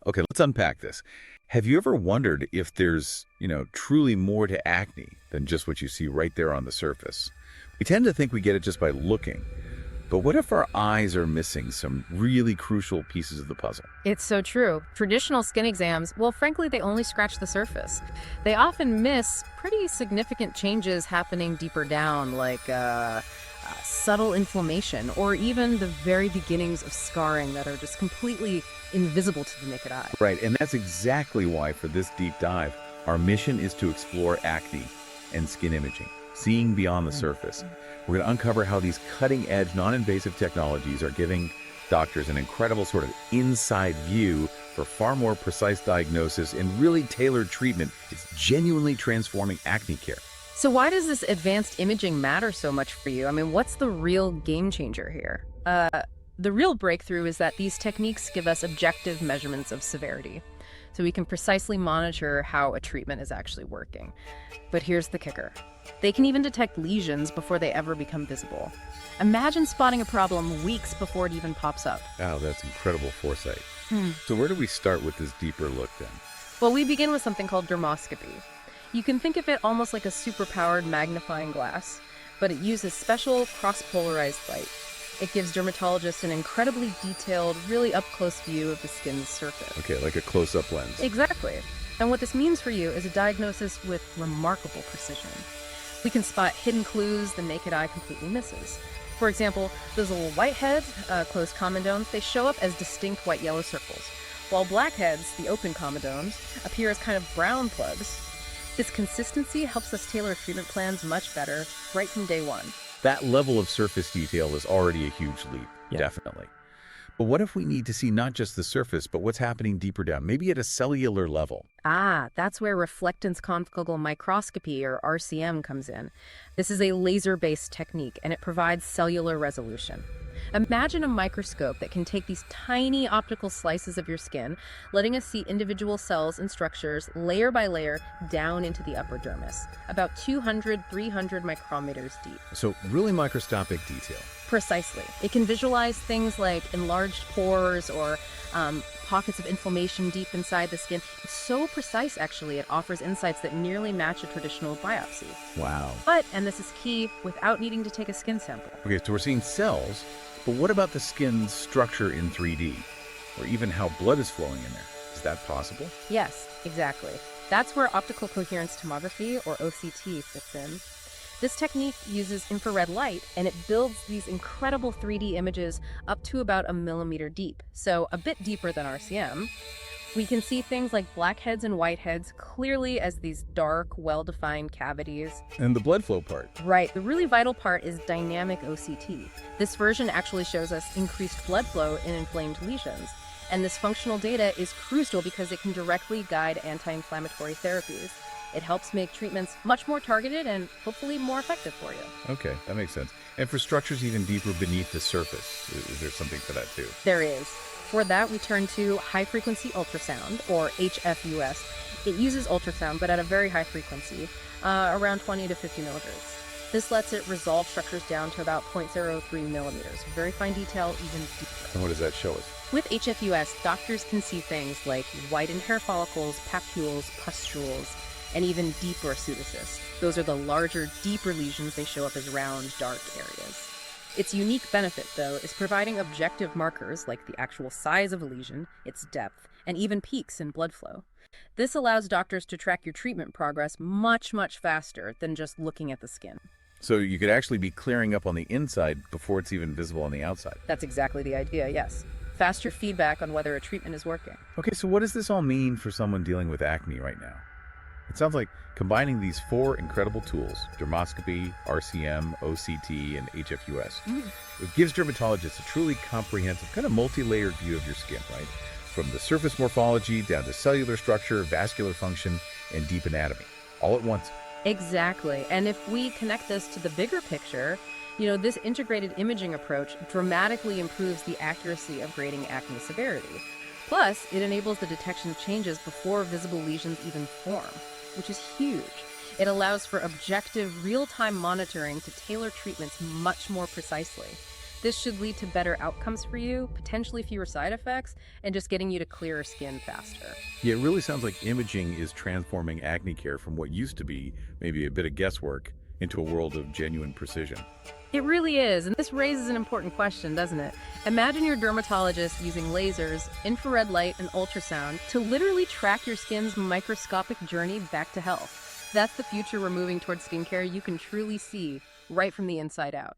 Okay, let's unpack this. Have you ever wondered if there's, truly more to acne than just what you see right there on the surface? We tend to think we get it just by looking, but what if our eyes are missing some really crucial pieces of the puzzle? It's so true. Traditional skin exams, well, frankly, they only scratch the surface. They often miss pretty significant changes happening deeper down, like subtle inflammation or even the very beginnings of scarring that are just completely invisible to the naked eye. Right, and that's exactly why for this deep dive, our mission is to explore acne and skin imaging, seeing beyond the surface. We're going to uncover how these cutting-edge, non-invasive technologies are giving doctors an incredible sort of inside view for far more precise diagnosis and really tailored treatment. It's genuinely transforming acne care. So why does this advanced imaging matter so much for you? I mean, what's the real game changer here? The real breakthrough is that these techniques give us objective measurements of severity, so we can precisely monitor how a treatment is actually working. But here's the kicker. They can even detect lesions before they ever become visible. Imagine spotting a problem weeks before it even pops up. Wow, that's incredible foresight. So where do we start with this deeper look then? Well, we begin with something called dermoscopy. You can think of it almost like a superpowered magnifying glass, but it uses special cross-polarized light. It gives dermatologists an incredibly detailed, really up-close view of the skin's surface. Okay, like a close-up lens. Exactly. And what this means for you is a diagnosis with remarkable precision. We can spot hidden clues the naked eye completely misses. For example, those little whiteheads, closed comedones, they show up as distinct white-yellow circles, while blackheads, the open comedones, appear as kind of brown plugs. This consistency helps us tailor treatment plans much better right from day one. That level of surface detail is already a huge leap, Yeah. definitely. But what if we need to see not just the surface, but what's happening deeper down, maybe at a cellular level? That's where reflectance confocal microscopy, or RCM, comes in. This is a laser-based technique, and it provides cellular resolution. Imagine a microscope that can take these tiny optical slices of your skin, letting us see individual cells and structures layer by layer down into the upper dermis, about 200, 300 micrometers deep. So really microscopic detail. Precisely. It can visualize things like enlarged pores or pockets of inflammation deep inside the skin. It's so precise, actually, it offers insights that nearly match a traditional biopsy. Wow. But, and this is key, without needing to take a skin sample. Okay, so we're seeing cells, but what about the skin's structure in 3D? Or even how blood is flowing in there? Is that possible? Yes, exactly. That's where optical coherence tomography, or OCT, fits in. This technique uses infrared light, and it builds these incredible 3D images up to about a millimeter deep, so a bit deeper than RCM. We can see things like blackheads and whiteheads clearly as these dark, well-defined cavities. And the blood flow part. Right, the really vital part is dynamic OCT. This version actually shows us increased blood flow in inflamed lesions. And this functional data is crucial because it can directly guide anti-inflammatory therapies. It helps make treatments much more targeted and hopefully more effective for you. Okay, that makes sense. And for structures even deeper beneath the surface, is there something for that too? There is. For that, we turn to high-frequency ultrasound, or HFUS. It uses ultrasound, but at a very high frequency, around 20 to 50 millihertz. This lets it resolve structures down to about 0.03 millimeters. Very fine detail, even deeper. And what does that show us? With HFUS, doctors can see things like whitened hair follicles, papules, pustules, and even deeper pseudocysts. Those are the larger, deeper lesions. They show up as round, dark areas. Its unique benefit, though, is providing objective markers like the actual size of a lesion, its depth, and even peaks in blood flow. This allows doctors to track your treatment progress much, much faster than just looking at the skin. So you could actually be clearing up on the inside before it's even visible on the outside. That's exactly the idea, yes. Faster feedback on whether a treatment is working. Okay, so what does this all mean for someone dealing with acne right now? It sounds like combining these four incredible tools, dermoscopy, RCM, OCT, and HFUS, it gives dermatologists a truly comprehensive, kind of multi-layered view of your skin, right? From the surface morphology down to cellular structure, vascular function, and deep anatomy, all at once. Exactly. And if we connect this to the bigger picture, this integrated imaging approach dramatically improves the accuracy of grading acne severity. Plus, it enables the detection of changes before visible lesions even form, which is huge. It allows for objective, real-time monitoring to tailor treatments much more precisely. This should lead to better outcomes for you, potentially fewer side effects, and just getting you to clearer skin faster. Yeah, it really sounds like imaging is transforming acne care from what used to be maybe a bit of guesswork into a world of genuine precision. It really is, and this raises an important question, doesn't it? Imagine your dermatologist using lasers, infrared light, and ultrasound to literally track your skin's microscopic journey back to health. That's the future we're moving towards skincare you can truly see right from the inside out.